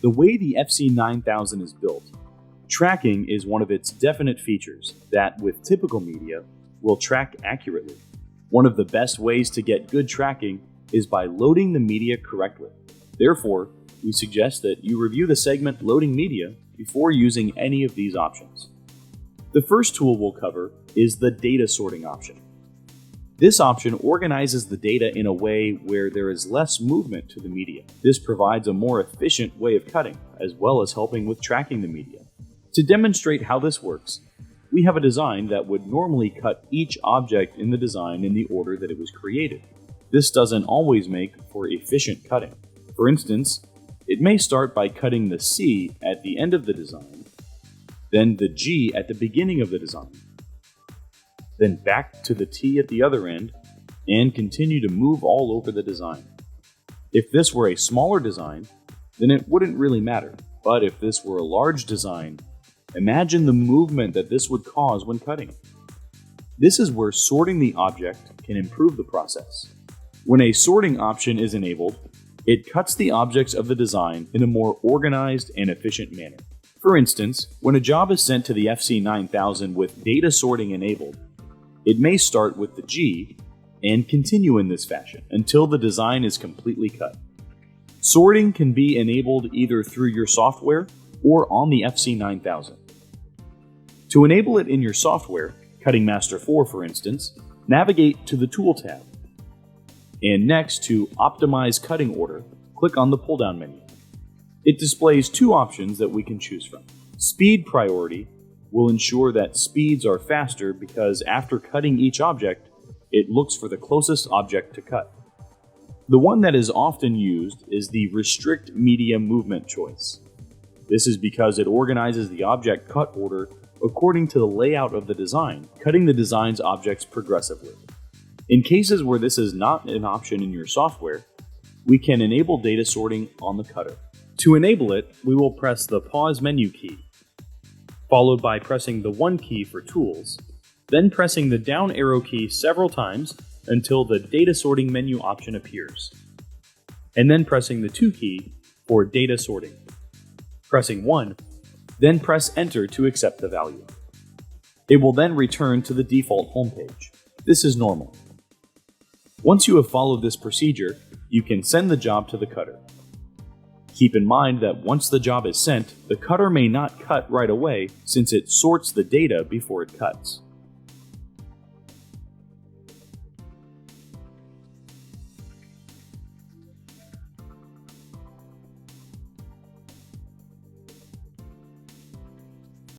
The way the FC9000 is built, tracking is one of its definite features that, with typical media, will track accurately. One of the best ways to get good tracking is by loading the media correctly. Therefore, we suggest that you review the segment Loading Media before using any of these options. The first tool we'll cover is the Data Sorting option. This option organizes the data in a way where there is less movement to the media. This provides a more efficient way of cutting, as well as helping with tracking the media. To demonstrate how this works, we have a design that would normally cut each object in the design in the order that it was created. This doesn't always make for efficient cutting. For instance, it may start by cutting the C at the end of the design, then the G at the beginning of the design, then back to the T at the other end, and continue to move all over the design. If this were a smaller design, then it wouldn't really matter. But if this were a large design, imagine the movement that this would cause when cutting. This is where sorting the object can improve the process. When a sorting option is enabled, it cuts the objects of the design in a more organized and efficient manner. For instance, when a job is sent to the FC9000 with data sorting enabled, it may start with the G and continue in this fashion until the design is completely cut. Sorting can be enabled either through your software or on the FC9000. To enable it in your software, Cutting Master 4 for instance, navigate to the Tool tab. And next to Optimize Cutting Order, click on the pull-down menu. It displays two options that we can choose from. Speed priority will ensure that speeds are faster because after cutting each object, it looks for the closest object to cut. The one that is often used is the Restrict Media Movement choice. This is because it organizes the object cut order according to the layout of the design, cutting the design's objects progressively. In cases where this is not an option in your software, we can enable data sorting on the cutter. To enable it, we will press the Pause menu key, followed by pressing the 1 key for Tools, then pressing the down arrow key several times until the Data Sorting menu option appears, and then pressing the 2 key for Data Sorting. Pressing 1, then press Enter to accept the value. It will then return to the default homepage. This is normal. Once you have followed this procedure, you can send the job to the cutter. Keep in mind that once the job is sent, the cutter may not cut right away since it sorts the data before it cuts.